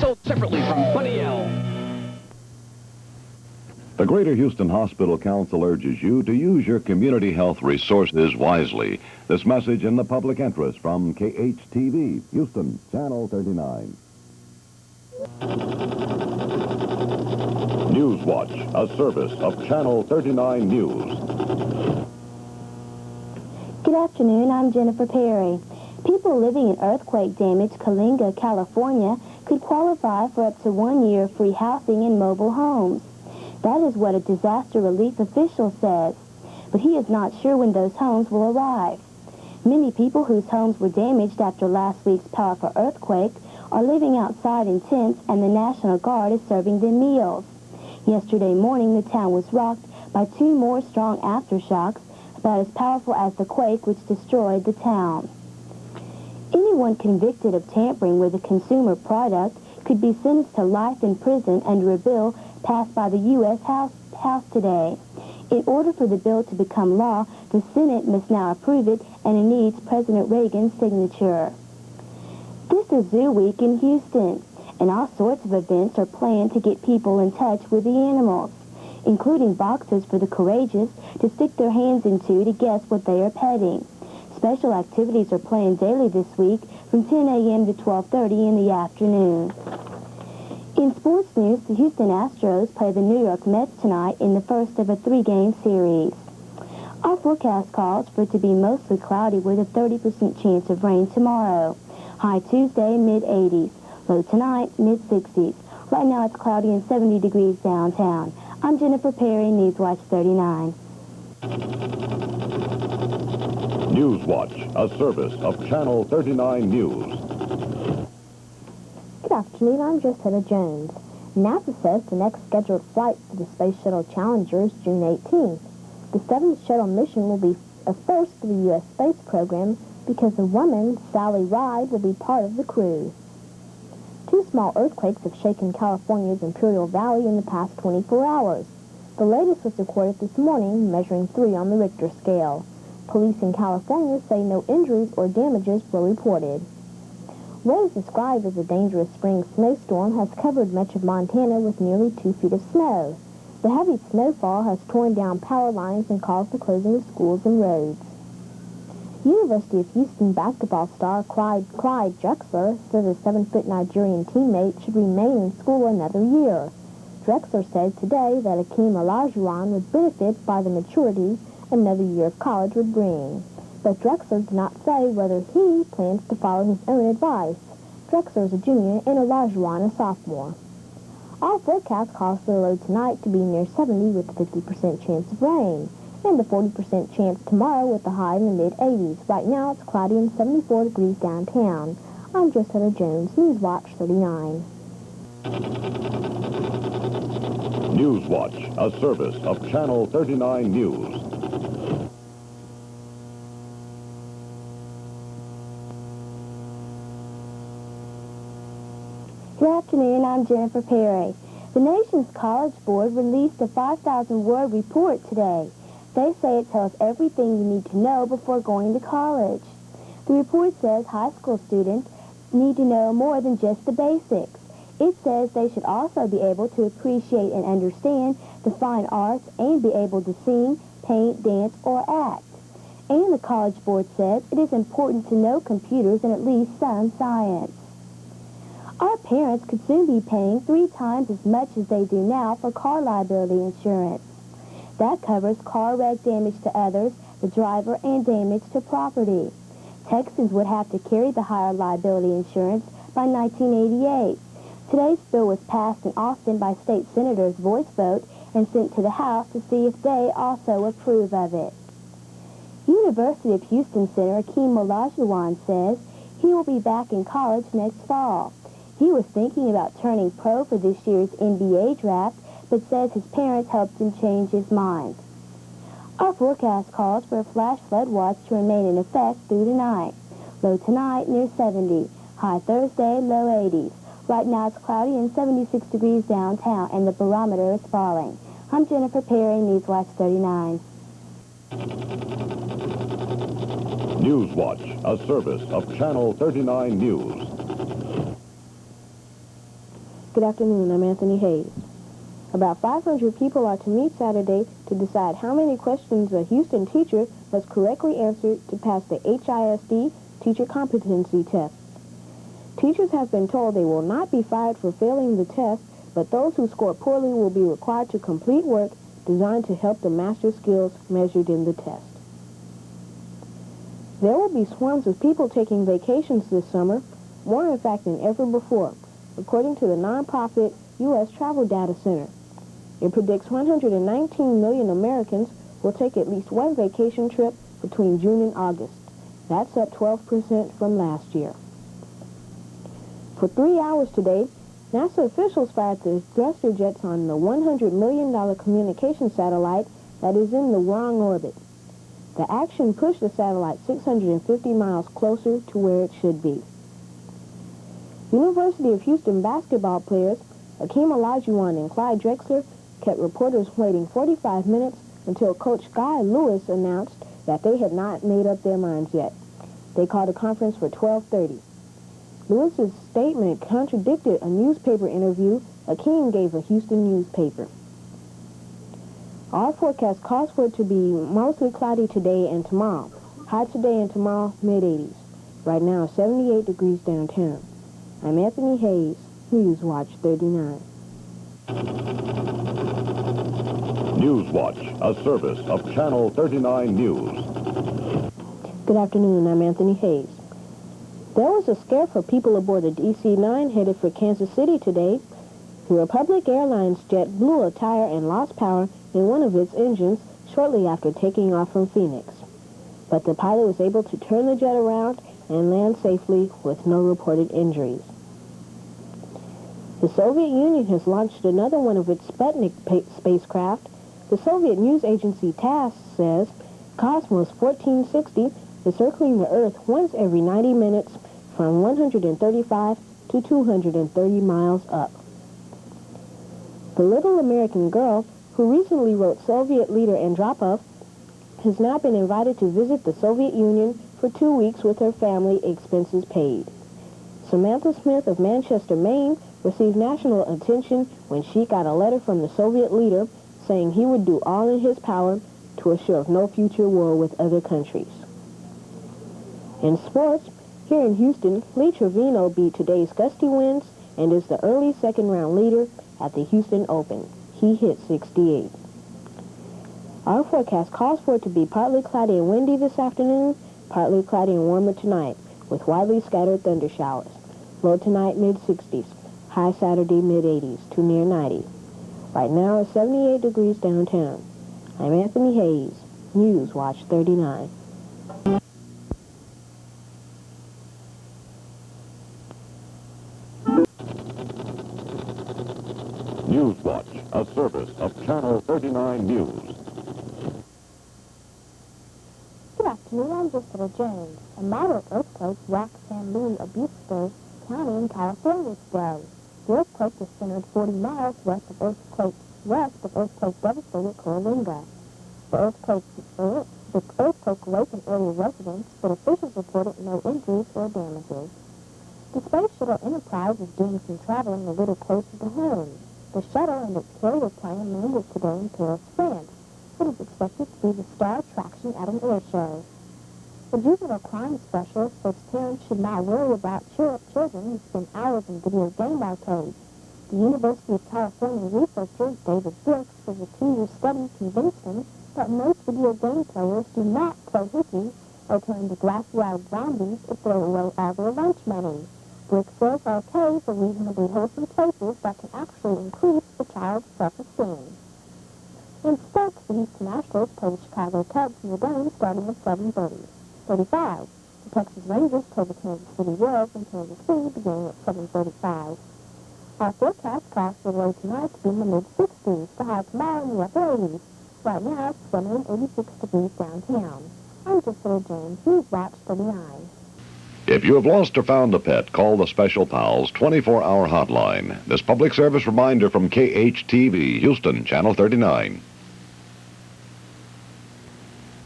sold separately from Buddy L. The Greater Houston Hospital Council urges you to use your community health resources wisely. This message in the public interest from KHTV, Houston, Channel 39. Newswatch, a service of Channel 39 News. Good afternoon, I'm Jennifer Perry. People living in earthquake-damaged Kalinga, California could qualify for up to 1 year free housing in mobile homes. That is what a disaster relief official says, but he is not sure when those homes will arrive. Many people whose homes were damaged after last week's powerful earthquake are living outside in tents, and the National Guard is serving them meals. Yesterday morning, the town was rocked by 2 more strong aftershocks, about as powerful as the quake which destroyed the town. Anyone convicted of tampering with a consumer product could be sentenced to life in prison under a bill passed by the U.S. House today. In order for the bill to become law, the Senate must now approve it, and it needs President Reagan's signature. This is Zoo Week in Houston, and all sorts of events are planned to get people in touch with the animals, including boxes for the courageous to stick their hands into to guess what they are petting. Special activities are planned daily this week from 10 a.m. to 12:30 in the afternoon. In sports news, the Houston Astros play the New York Mets tonight in the first of a 3-game series. Our forecast calls for it to be mostly cloudy with a 30% chance of rain tomorrow. High Tuesday, mid-80s. Low tonight, mid-60s. Right now it's cloudy and 70 degrees downtown. I'm Jennifer Perry, Newswatch 39. Newswatch, a service of Channel 39 News. Good afternoon, I'm Jessica Jones. NASA says the next scheduled flight for the Space Shuttle Challenger is June 18th. The 7th shuttle mission will be a first for the U.S. space program because a woman, Sally Ride, will be part of the crew. 2 small earthquakes have shaken California's Imperial Valley in the past 24 hours. The latest was recorded this morning, measuring 3 on the Richter scale. Police in California say no injuries or damages were reported. What is described as a dangerous spring snowstorm has covered much of Montana with nearly 2 feet of snow. The heavy snowfall has torn down power lines and caused the closing of schools and roads. University of Houston basketball star Clyde Drexler says a 7-foot Nigerian teammate should remain in school another year. Drexler said today that Akeem Olajuwon would benefit by the maturity another year of college would bring. But Drexler did not say whether he plans to follow his own advice. Drexler is a junior and Olajuwon a sophomore. Our forecast calls for the low tonight to be near 70 with a 50% chance of rain, and a 40% chance tomorrow with a high in the mid-80s. Right now it's cloudy and 74 degrees downtown. I'm Jessica Jones, Newswatch 39. Newswatch, a service of Channel 39 News. Good afternoon, I'm Jennifer Perry. The nation's College Board released a 5,000-word report today. They say it tells everything you need to know before going to college. The report says high school students need to know more than just the basics. It says they should also be able to appreciate and understand the fine arts and be able to sing, paint, dance, or act. And the College Board says it is important to know computers and at least some science. Our parents could soon be paying 3 times as much as they do now for car liability insurance. That covers car wreck damage to others, the driver, and damage to property. Texans would have to carry the higher liability insurance by 1988. Today's bill was passed in Austin by state senators' voice vote and sent to the House to see if they also approve of it. University of Houston Center Akeem Olajuwon says he will be back in college next fall. He was thinking about turning pro for this year's NBA draft, but says his parents helped him change his mind. Our forecast calls for a flash flood watch to remain in effect through the night. Low tonight near 70. High Thursday, low 80s. Right now it's cloudy and 76 degrees downtown, and the barometer is falling. I'm Jennifer Perry, Newswatch 39. Newswatch, a service of Channel 39 News. Good afternoon, I'm Anthony Hayes. About 500 people are to meet Saturday to decide how many questions a Houston teacher must correctly answer to pass the HISD Teacher Competency Test. Teachers have been told they will not be fired for failing the test, but those who score poorly will be required to complete work designed to help them master skills measured in the test. There will be swarms of people taking vacations this summer, more in fact than ever before, according to the nonprofit U.S. Travel Data Center. It predicts 119 million Americans will take at least one vacation trip between June and August. That's up 12% from last year. For 3 hours today, NASA officials fired the thruster jets on the $100 million communication satellite that is in the wrong orbit. The action pushed the satellite 650 miles closer to where it should be. University of Houston basketball players Akeem Olajuwon and Clyde Drexler kept reporters waiting 45 minutes until Coach Guy Lewis announced that they had not made up their minds yet. They called a conference for 12:30. Lewis's statement contradicted a newspaper interview Akeem gave a Houston newspaper. Our forecast calls for it to be mostly cloudy today and tomorrow. High today and tomorrow, mid-80s. Right now, 78 degrees downtown. I'm Anthony Hayes, News Watch 39. News Watch, a service of Channel 39 News. Good afternoon, I'm Anthony Hayes. There was a scare for people aboard a DC-9 headed for Kansas City today. The Republic Airlines jet blew a tire and lost power in one of its engines shortly after taking off from Phoenix. But the pilot was able to turn the jet around and land safely with no reported injuries. The Soviet Union has launched another one of its Sputnik spacecraft. The Soviet news agency TASS says Cosmos 1460 is circling the Earth once every 90 minutes from 135 to 230 miles up. The little American girl, who recently wrote Soviet leader Andropov, has now been invited to visit the Soviet Union for 2 weeks with her family, expenses paid. Samantha Smith of Manchester, Maine, received national attention when she got a letter from the Soviet leader saying he would do all in his power to assure of no future war with other countries. In sports, here in Houston, Lee Trevino beat today's gusty winds and is the early second-round leader at the Houston Open. He hit 68. Our forecast calls for it to be partly cloudy and windy this afternoon, partly cloudy and warmer tonight, with widely scattered thunder showers. Low tonight, mid-60s. High Saturday, mid-80s to near 90. Right now, it's 78 degrees downtown. I'm Anthony Hayes, News Watch 39. News Watch, a service of Channel 39 News. Good afternoon, I'm Jessica Jones. A moderate earthquake rocked San Luis Obispo County in California today. The earthquake was centered 40 miles west of earthquake-devastated Coalinga. The earthquake awakened area residents, but officials reported no injuries or damages. The Space Shuttle Enterprise is doing some traveling a little closer to home. The shuttle and its carrier plane landed today in Paris, France. It is expected to be the star attraction at an air show. The juvenile crime specialist says parents should not worry about children who spend hours in video game arcades. The University of California researcher David Brooks says a 2-year study convinced him that most video game players do not play hooky or turn to glassy-eyed zombies or throw away all their lunch money. Brooks says arcades are reasonably wholesome places that can actually increase the child's self-esteem. In sports, the Houston Astros play the Chicago Cubs in the game starting at 7:35. The Texas Rangers play the Kansas City Royals in Kansas City beginning at 7:35. Our forecast calls for the low tonight to be in the mid-60s, the high tomorrow in the upper 80s. Right now, it's 86 degrees downtown. I'm Jessica James, News Watch 39. If you have lost or found a pet, call the Special Pals 24-hour hotline. This public service reminder from KHTV, Houston, Channel 39.